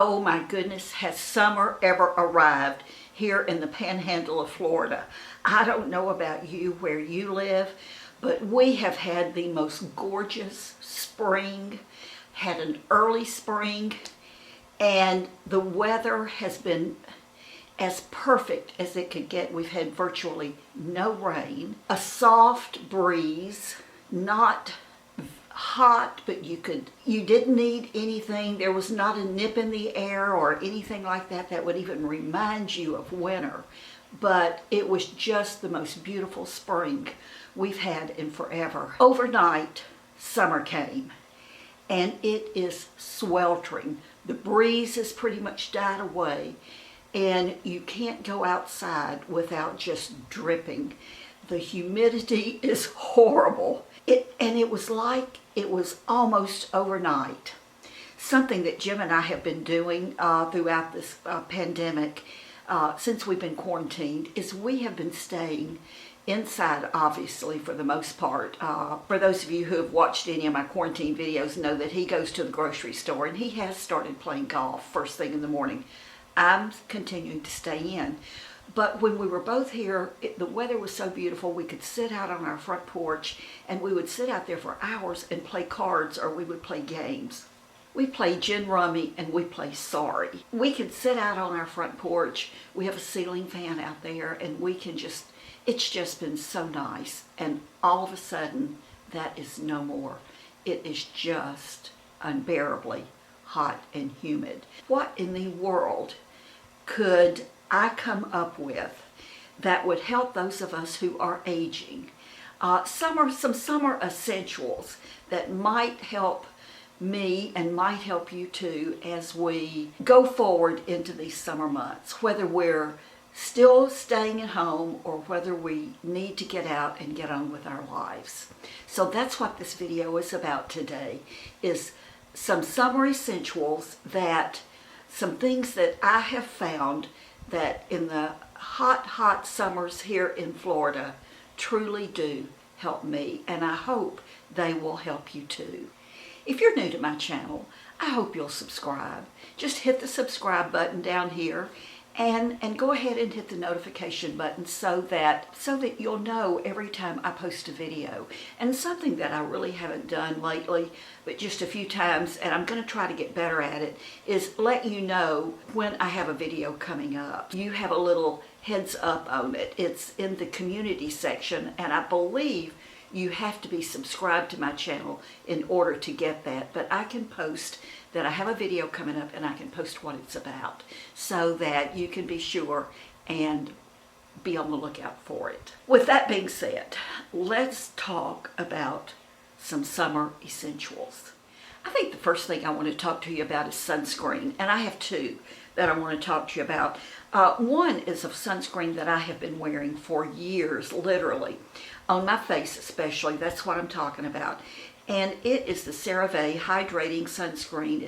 Oh my goodness, has summer ever arrived here in the panhandle of Florida? I don't know about you where you live, but we have had the most gorgeous spring, had an early spring, and the weather has been as perfect as it could get. We've had virtually no rain, a soft breeze, not hot, but you didn't need anything. There was not a nip in the air or anything like that that would even remind you of winter. But it was just the most beautiful spring we've had in forever. Overnight, summer came, and it is sweltering. The breeze has pretty much died away, and you can't go outside without just dripping. The humidity is horrible. It was like it was almost overnight. Something that Jim and I have been doing throughout this pandemic, since we've been quarantined, is we have been staying inside, obviously, for the most part. For those of you who have watched any of my quarantine videos know that he goes to the grocery store, and he has started playing golf first thing in the morning. I'm continuing to stay in. But when we were both here, the weather was so beautiful, we could sit out on our front porch, and we would sit out there for hours and play cards, or we would play games. We play gin rummy, and we play sorry. We can sit out on our front porch. We have a ceiling fan out there, and we can just, it's just been so nice. And all of a sudden, that is no more. It is just unbearably hot and humid. What in the world could I come up with that would help those of us who are aging? Some summer essentials that might help me and might help you too as we go forward into these summer months, whether we're still staying at home or whether we need to get out and get on with our lives. So that's what this video is about today, is some summer essentials, some things that I have found that in the hot summers here in Florida truly do help me, and I hope they will help you too. If you're new to my channel, I hope you'll subscribe. Just hit the subscribe button down here and go ahead and hit the notification button so that you'll know every time I post a video. And something that I really haven't done lately, but just a few times, and I'm going to try to get better at it, is let you know when I have a video coming up. You have a little heads up on it. It's in the community section, and I believe you have to be subscribed to my channel in order to get that. But I can post that I have a video coming up, and I can post what it's about so that you can be sure and be on the lookout for it. With that being said, let's talk about some summer essentials. I think the first thing I want to talk to you about is sunscreen, and I have two that I want to talk to you about. One is a sunscreen that I have been wearing for years, literally, on my face especially. That's what I'm talking about. And it is the CeraVe Hydrating Sunscreen.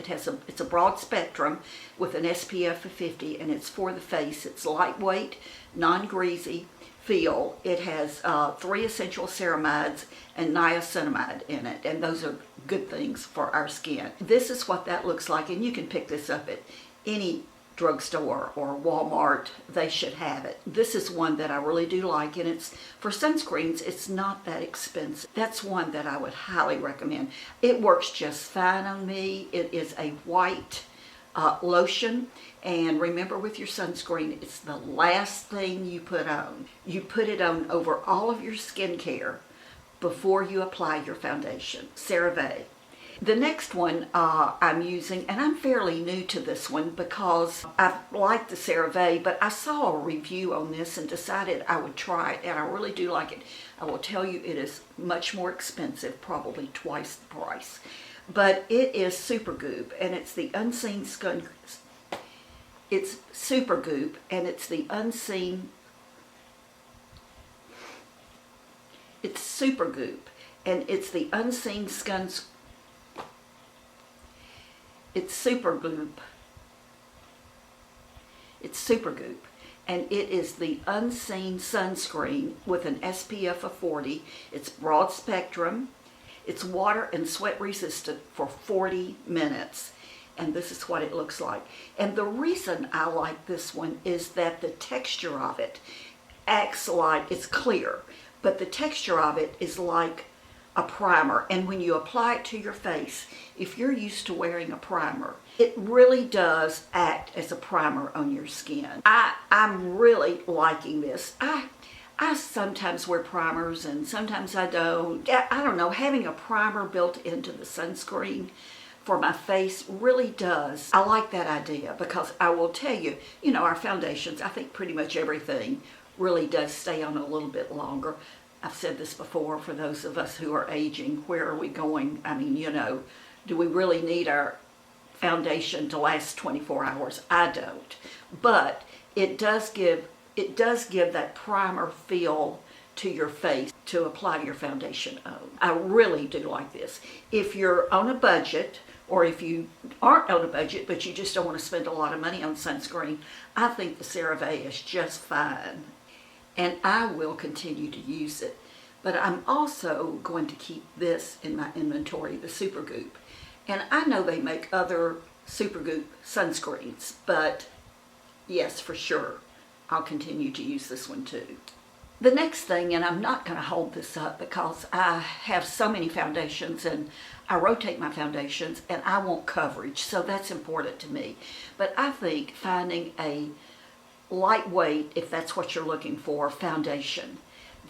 It's a broad spectrum with an SPF of 50, and it's for the face. It's lightweight, non-greasy feel. It has 3 essential ceramides and niacinamide in it, and those are good things for our skin. This is what that looks like, and you can pick this up at any drugstore or Walmart. They should have it. This is one that I really do like, and it's for sunscreens. It's not that expensive. That's one that I would highly recommend. It works just fine on me. It is a white lotion, and remember, with your sunscreen, it's the last thing you put on. You put it on over all of your skincare before you apply your foundation. CeraVe. The next one I'm using, and I'm fairly new to this one because I like the CeraVe, but I saw a review on this and decided I would try it, and I really do like it. I will tell you, it is much more expensive, probably twice the price. But it is Supergoop, and it's the unseen skin. It's Supergoop, and it's the unseen. It's Supergoop, and it's the unseen skin. It's Supergoop. It's Supergoop, and it is the unseen sunscreen with an SPF of 40. It's broad spectrum. It's water and sweat resistant for 40 minutes. and this is what it looks like. And the reason I like this one is that the texture of it acts like it's clear, but the texture of it is like a primer. And when you apply it to your face, if you're used to wearing a primer, it really does act as a primer on your skin. I'm really liking this. I sometimes wear primers and sometimes I don't. I don't know, having a primer built into the sunscreen for my face really does. I like that idea because I will tell you, our foundations, I think pretty much everything really does stay on a little bit longer. I've said this before, for those of us who are aging, where are we going? I mean, do we really need our foundation to last 24 hours? I don't. But it does give that primer feel to your face to apply your foundation on. I really do like this. If you're on a budget, or if you aren't on a budget but you just don't want to spend a lot of money on sunscreen, I think the CeraVe is just fine. And I will continue to use it. But I'm also going to keep this in my inventory, the Supergoop. And I know they make other Supergoop sunscreens, but yes, for sure, I'll continue to use this one too. The next thing, and I'm not going to hold this up because I have so many foundations and I rotate my foundations and I want coverage, so that's important to me. But I think finding a lightweight, if that's what you're looking for, foundation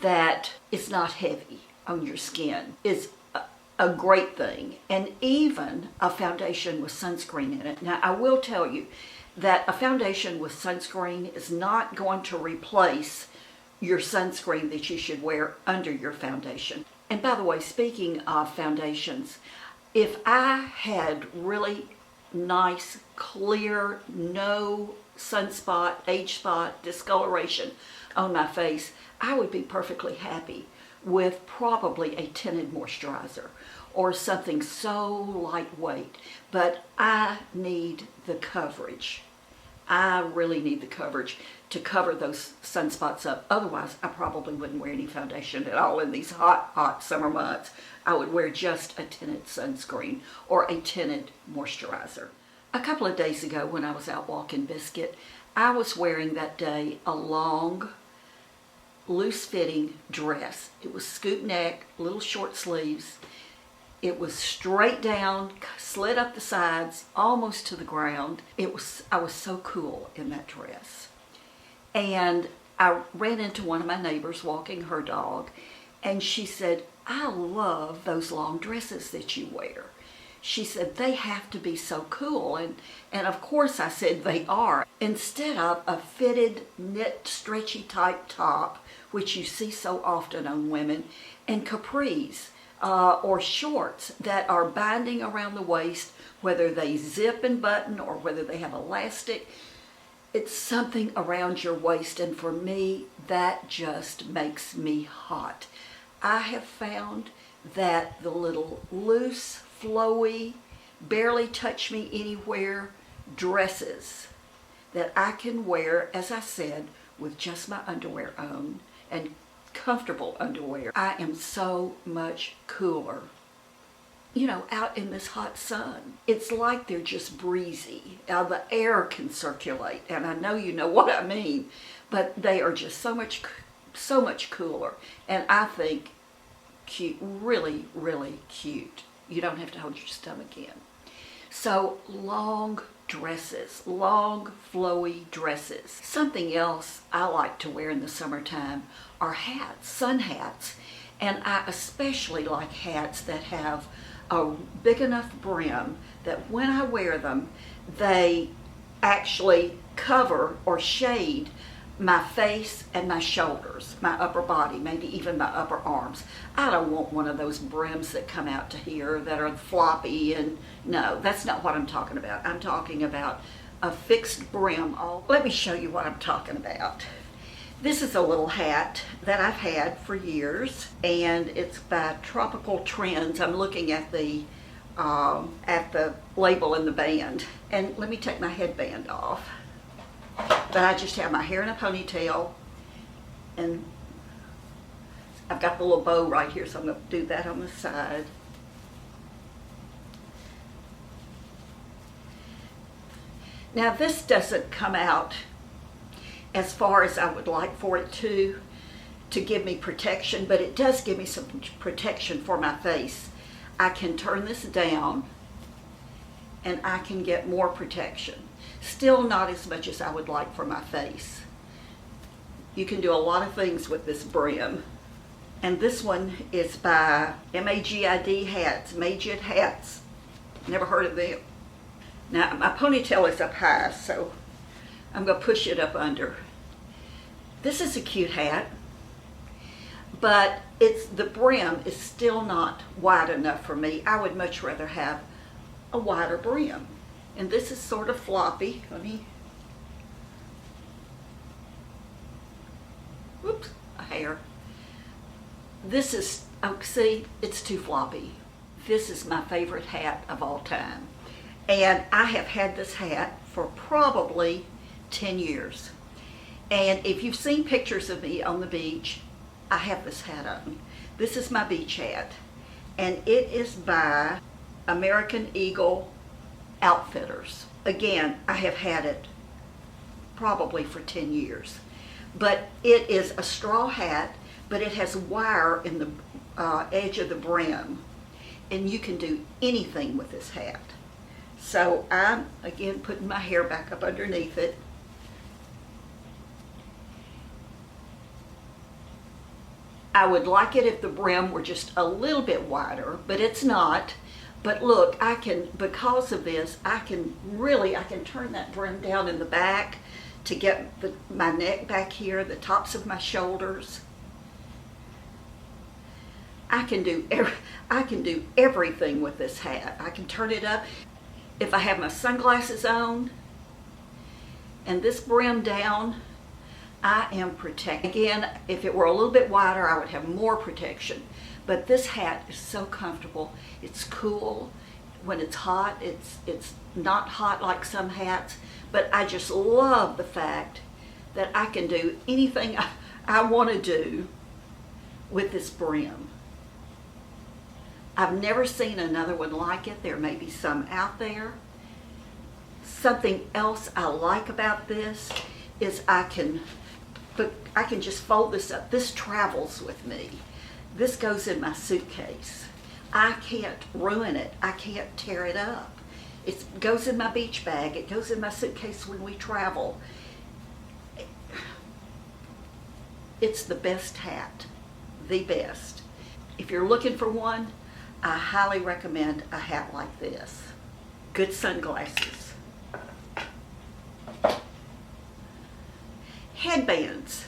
that is not heavy on your skin is a great thing. And even a foundation with sunscreen in it. Now, I will tell you that a foundation with sunscreen is not going to replace your sunscreen that you should wear under your foundation. And by the way, speaking of foundations, if I had really nice, clear, no sunspot, age spot, discoloration on my face, I would be perfectly happy with probably a tinted moisturizer or something so lightweight. But I need the coverage. I really need the coverage to cover those sunspots up. Otherwise, I probably wouldn't wear any foundation at all in these hot summer months. I would wear just a tinted sunscreen or a tinted moisturizer. A couple of days ago when I was out walking Biscuit, I was wearing that day a long, loose-fitting dress. It was scoop neck, little short sleeves. It was straight down, slid up the sides, almost to the ground. I was so cool in that dress. And I ran into one of my neighbors walking her dog, and she said, "I love those long dresses that you wear." She said, "They have to be so cool." And of course I said they are. Instead of a fitted, knit, stretchy type top, which you see so often on women, and capris or shorts that are binding around the waist, whether they zip and button or whether they have elastic, it's something around your waist. And for me, that just makes me hot. I have found that the little loose, flowy, barely touch me anywhere dresses that I can wear, as I said, with just my underwear on and comfortable underwear. I am so much cooler, out in this hot sun. It's like they're just breezy. Now the air can circulate, and I know you know what I mean, but they are just so much cooler. And I think cute, really, really cute. You don't have to hold your stomach in. So long dresses, long flowy dresses. Something else I like to wear in the summertime are hats, sun hats. And I especially like hats that have a big enough brim that when I wear them, they actually cover or shade my face and my shoulders, my upper body, maybe even my upper arms. I don't want one of those brims that come out to here that are floppy, and no, that's not what I'm talking about. I'm talking about a fixed brim. Let me show you what I'm talking about. This is a little hat that I've had for years, and it's by Tropical Trends. I'm looking at the label in the band, and let me take my headband off. But I just have my hair in a ponytail, and I've got the little bow right here, so I'm going to do that on the side. Now this doesn't come out as far as I would like for it to give me protection, but it does give me some protection for my face. I can turn this down and I can get more protection. Still not as much as I would like for my face. You can do a lot of things with this brim. And this one is by MAGID Hats, Magid Hats. Never heard of them. Now my ponytail is up high, so I'm gonna push it up under. This is a cute hat, but the brim is still not wide enough for me. I would much rather have a wider brim. And this is sort of floppy. Whoops, a hair. This is, oh, see, it's too floppy. This is my favorite hat of all time. And I have had this hat for probably 10 years. And if you've seen pictures of me on the beach, I have this hat on. This is my beach hat. And it is by American Eagle Outfitters. Again, I have had it probably for 10 years. But it is a straw hat, but it has wire in the edge of the brim. And you can do anything with this hat. So I'm, again, putting my hair back up underneath it. I would like it if the brim were just a little bit wider, but it's not. But look, I can, because of this, I can turn that brim down in the back to get my neck back here, the tops of my shoulders. I can do everything with this hat. I can turn it up. If I have my sunglasses on and this brim down, I am protected. Again, if it were a little bit wider, I would have more protection. But this hat is so comfortable. It's cool. When it's hot, it's not hot like some hats, but I just love the fact that I can do anything I want to do with this brim. I've never seen another one like it. There may be some out there. Something else I like about this is I can just fold this up. This travels with me. This goes in my suitcase. I can't ruin it. I can't tear it up. It goes in my beach bag. It goes in my suitcase when we travel. It's the best hat, the best. If you're looking for one, I highly recommend a hat like this. Good sunglasses. Headbands.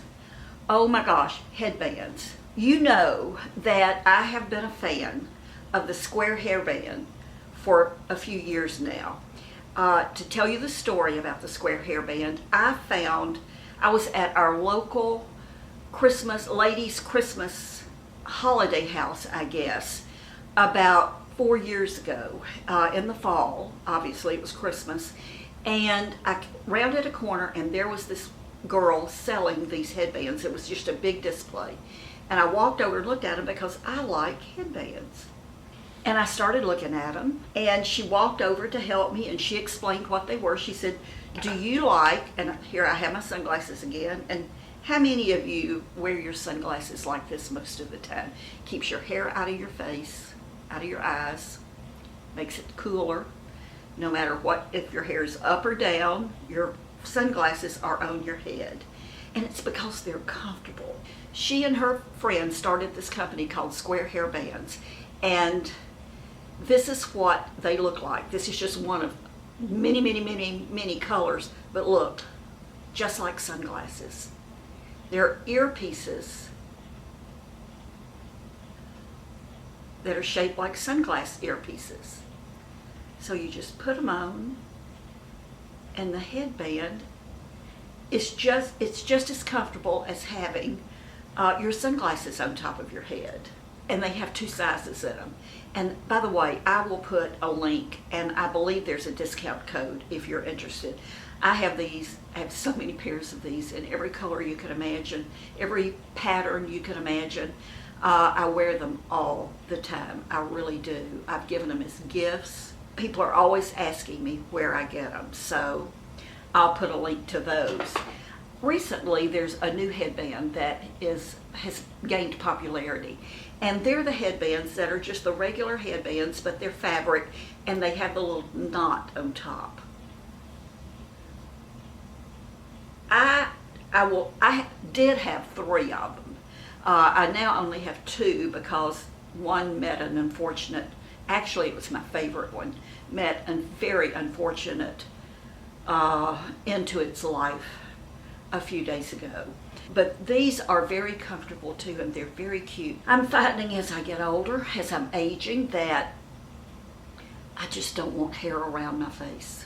Oh my gosh, headbands. You know that I have been a fan of the square hairband for a few years now. To tell you the story about the square hairband, I was at our local ladies' Christmas holiday house, I guess, about 4 years ago, in the fall. Obviously it was Christmas, and I rounded a corner and there was this girl selling these headbands. It was just a big display, and I walked over and looked at them because I like headbands. And I started looking at them, and she walked over to help me, and she explained what they were. She said, do you like, and here I have my sunglasses again, and how many of you wear your sunglasses like this most of the time? Keeps your hair out of your face, out of your eyes, makes it cooler. No matter what, if your hair is up or down, your sunglasses are on your head. And it's because they're comfortable. She and her friend started this company called Square Hairbands, and this is what they look like. This is just one of many, many, many, many colors, but look, just like sunglasses. They're earpieces that are shaped like sunglass earpieces. So you just put them on, and the headband is just as comfortable as having your sunglasses on top of your head. And they have 2 sizes in them. And by the way, I will put a link, and I believe there's a discount code if you're interested. I have so many pairs of these in every color you can imagine, every pattern you can imagine. I wear them all the time. I really do. I've given them as gifts. People are always asking me where I get them. So I'll put a link to those. Recently, there's a new headband that has gained popularity. And they're the headbands that are just the regular headbands, but they're fabric and they have the little knot on top. I did have 3 of them. I now only have 2 because one met an unfortunate, actually it was my favorite one, met a very unfortunate end to its life a few days ago. But these are very comfortable too, and they're very cute. I'm finding as I get older, as I'm aging, that I just don't want hair around my face.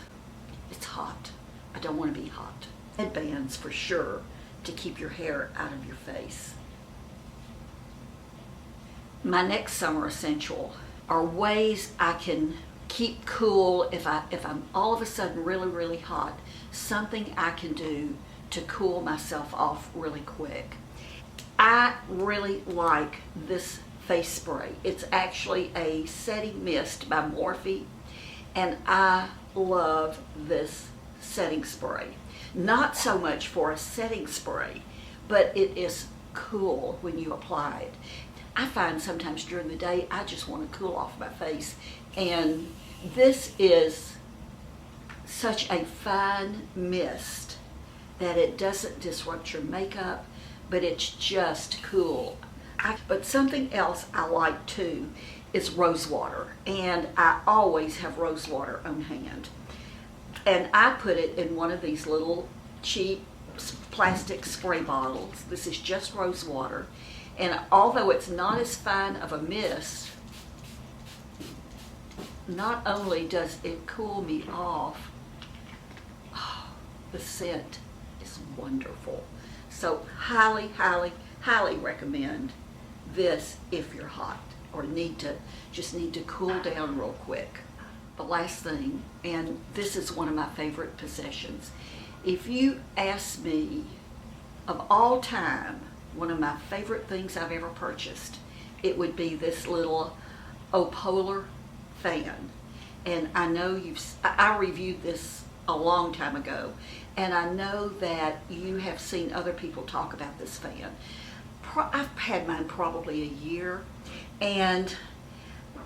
It's hot. I don't want to be hot. Headbands for sure to keep your hair out of your face. My next summer essential are ways I can keep cool if I'm all of a sudden really, really hot. Something I can do to cool myself off really quick. I really like this face spray. It's actually a setting mist by Morphe, and I love this setting spray. Not so much for a setting spray, but it is cool when you apply it. I find sometimes during the day I just want to cool off my face, and this is such a fine mist that it doesn't disrupt your makeup, but it's just cool. But something else I like too is Rosewater, and I always have Rosewater on hand. And I put it in one of these little cheap plastic spray bottles. This is just Rosewater, and although it's not as fine of a mist, not only does it cool me off, the scent is wonderful. So highly, highly, highly recommend this if you're hot or just need to cool down real quick. The last thing, and this is one of my favorite possessions. If you ask me of all time, one of my favorite things I've ever purchased, it would be this little Opolar fan. And I know I reviewed this a long time ago, and I know that you have seen other people talk about this fan. I've had mine probably a year, and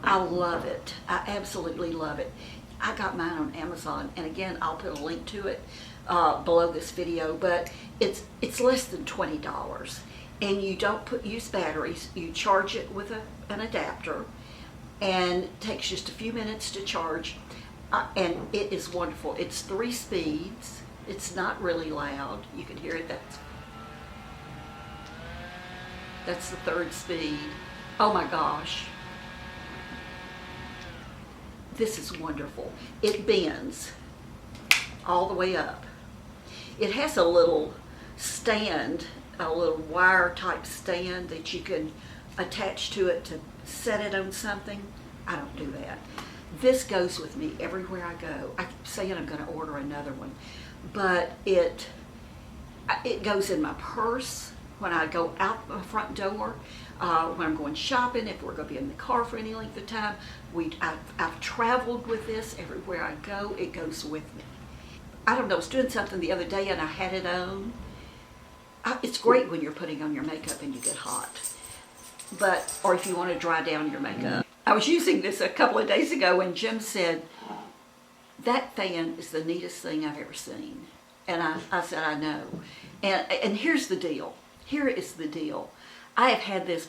I love it. I absolutely love it. I got mine on Amazon, and again, I'll put a link to it below this video, but it's less than $20, and you don't use batteries. You charge it with an adapter, and it takes just a few minutes to charge, and it is wonderful. It's 3 speeds. It's not really loud. You can hear it. That's the 3rd speed. Oh my gosh. This is wonderful. It bends all the way up. It has a little stand, a little wire type stand that you can attach to it to set it on something. I don't do that. This goes with me everywhere I go. I keep saying I'm going to order another one, but it goes in my purse when I go out the front door, when I'm going shopping, if we're going to be in the car for any length of time. I've traveled with this everywhere I go. It goes with me. I don't know, I was doing something the other day and I had it on. It's great when you're putting on your makeup and you get hot, or if you want to dry down your makeup. I was using this a couple of days ago and Jim said, that fan is the neatest thing I've ever seen. And I said, I know. And here's the deal. Here is the deal. I have had this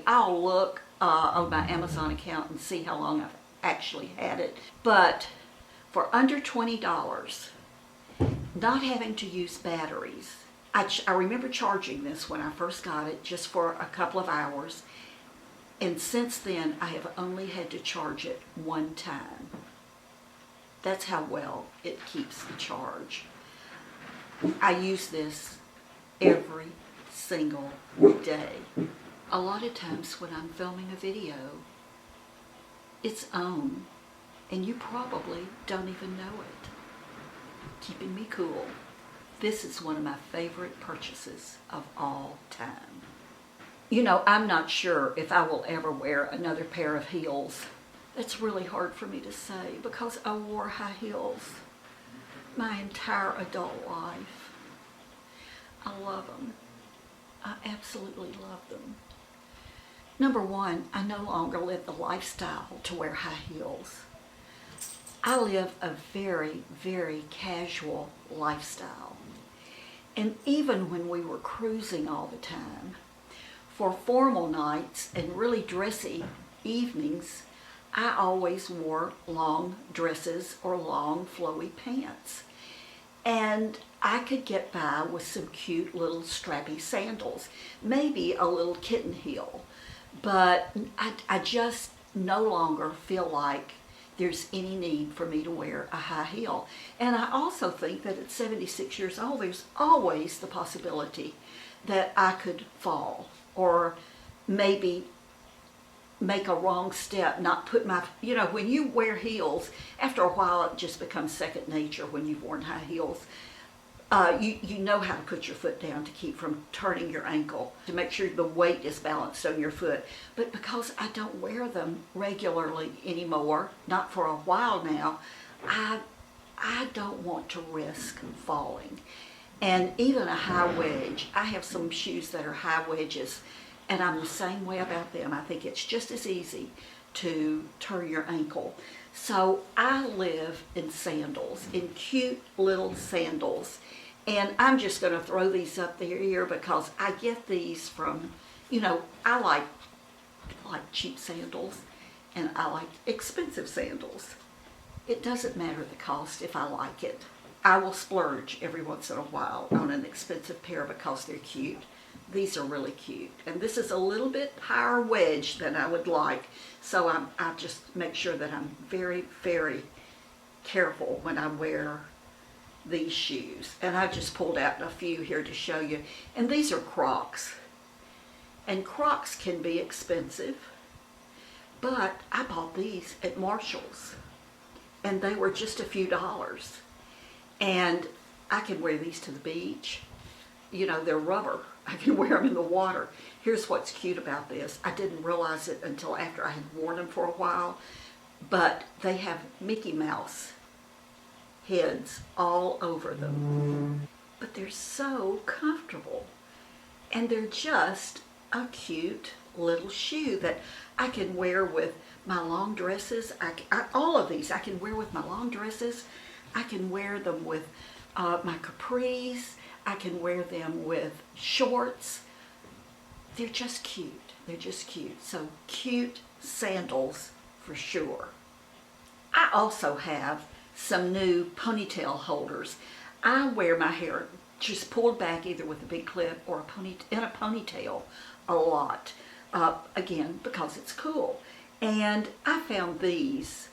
I'll look on my Amazon account and see how long I've actually had it. But for under $20, not having to use batteries. I remember charging this when I first got it just for a couple of hours. And since then, I have only had to charge it 1 time. That's how well it keeps the charge. I use this every single day. A lot of times when I'm filming a video, it's on, and you probably don't even know it. Keeping me cool. This is one of my favorite purchases of all time. You know, I'm not sure if I will ever wear another pair of heels. That's really hard for me to say because I wore high heels my entire adult life. I love them. I absolutely love them. Number one, I no longer live the lifestyle to wear high heels. I live a very, very casual lifestyle. And even when we were cruising all the time, for formal nights and really dressy evenings, I always wore long dresses or long flowy pants. And I could get by with some cute little strappy sandals, maybe a little kitten heel. But I just no longer feel like there's any need for me to wear a high heel. And I also think that at 76 years old, there's always the possibility that I could fall or maybe make a wrong step, not put my, when you wear heels, after a while it just becomes second nature when you've worn high heels. You know how to put your foot down to keep from turning your ankle, to make sure the weight is balanced on your foot. But because I don't wear them regularly anymore, not for a while now, I don't want to risk falling. And even a high wedge, I have some shoes that are high wedges, and I'm the same way about them. I think it's just as easy to turn your ankle. So I live in sandals, in cute little sandals. And I'm just going to throw these up there here because I get these from, I like cheap sandals and I like expensive sandals. It doesn't matter the cost if I like it. I will splurge every once in a while on an expensive pair because they're cute. These are really cute. And this is a little bit higher wedge than I would like. So I just make sure that I'm very, very careful when I wear these shoes. And I just pulled out a few here to show you. And these are Crocs. And Crocs can be expensive. But I bought these at Marshall's. And they were just a few dollars. And I can wear these to the beach. They're rubber. I can wear them in the water. Here's what's cute about this. I didn't realize it until after I had worn them for a while, but they have Mickey Mouse heads all over them. But they're so comfortable. And they're just a cute little shoe that I can wear with my long dresses. All of these I can wear with my long dresses. I can wear them with my capris. I can wear them with shorts. They're just cute. They're just cute. So cute sandals for sure. I also have some new ponytail holders. I wear my hair just pulled back either with a big clip or in a ponytail a lot. Again, because it's cool. And I found these,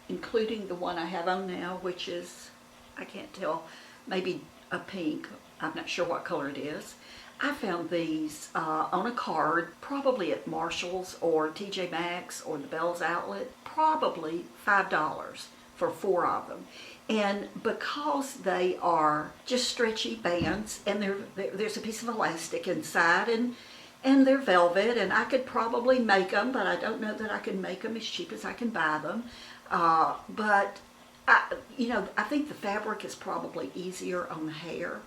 including the one I have on now, which is, I can't tell, maybe a pink. I'm not sure what color it is. I found these on a card, probably at Marshall's or TJ Maxx or the Bell's Outlet, probably $5 for 4 of them. And because they are just stretchy bands and there's a piece of elastic inside and they're velvet, and I could probably make them, but I don't know that I can make them as cheap as I can buy them. But I think the fabric is probably easier on the hair.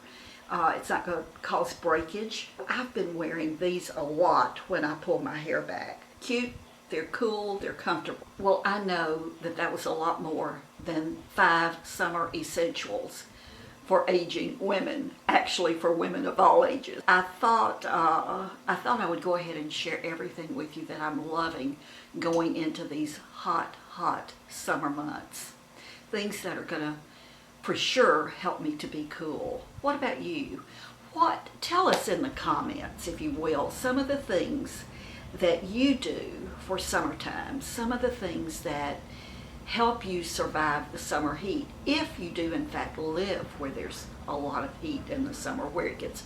It's not going to cause breakage. I've been wearing these a lot when I pull my hair back. Cute, they're cool, they're comfortable. Well, I know that was a lot more than 5 summer essentials for aging women, actually for women of all ages. I thought I would go ahead and share everything with you that I'm loving going into these hot, hot summer months. Things that are going to, for sure, help me to be cool. What about you? Tell us in the comments, if you will, some of the things that you do for summertime, some of the things that help you survive the summer heat, if you do in fact live where there's a lot of heat in the summer, where it gets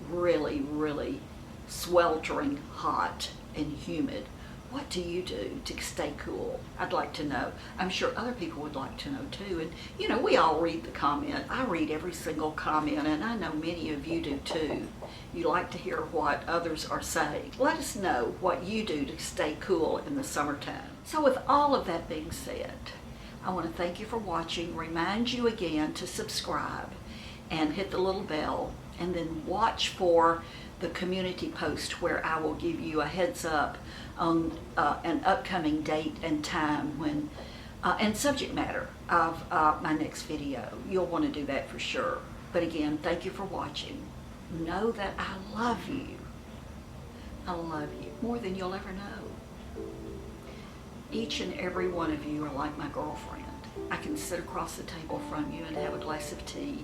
really, really sweltering hot and humid. What do you do to stay cool? I'd like to know. I'm sure other people would like to know too. And we all read the comment. I read every single comment, and I know many of you do too. You like to hear what others are saying. Let us know what you do to stay cool in the summertime. So with all of that being said, I want to thank you for watching, remind you again to subscribe and hit the little bell, and then watch for the community post where I will give you a heads up on an upcoming date and time when and subject matter of my next video. You'll want to do that for sure. But again, thank you for watching. Know that I love you. I love you more than you'll ever know. Each and every one of you are like my girlfriend. I can sit across the table from you and have a glass of tea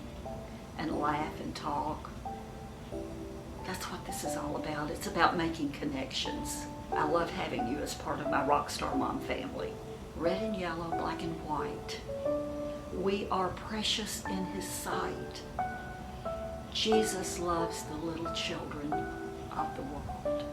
and laugh and talk. That's what this is all about. It's about making connections. I love having you as part of my Rockstar Mom family. Red and yellow, black and white. We are precious in His sight. Jesus loves the little children of the world.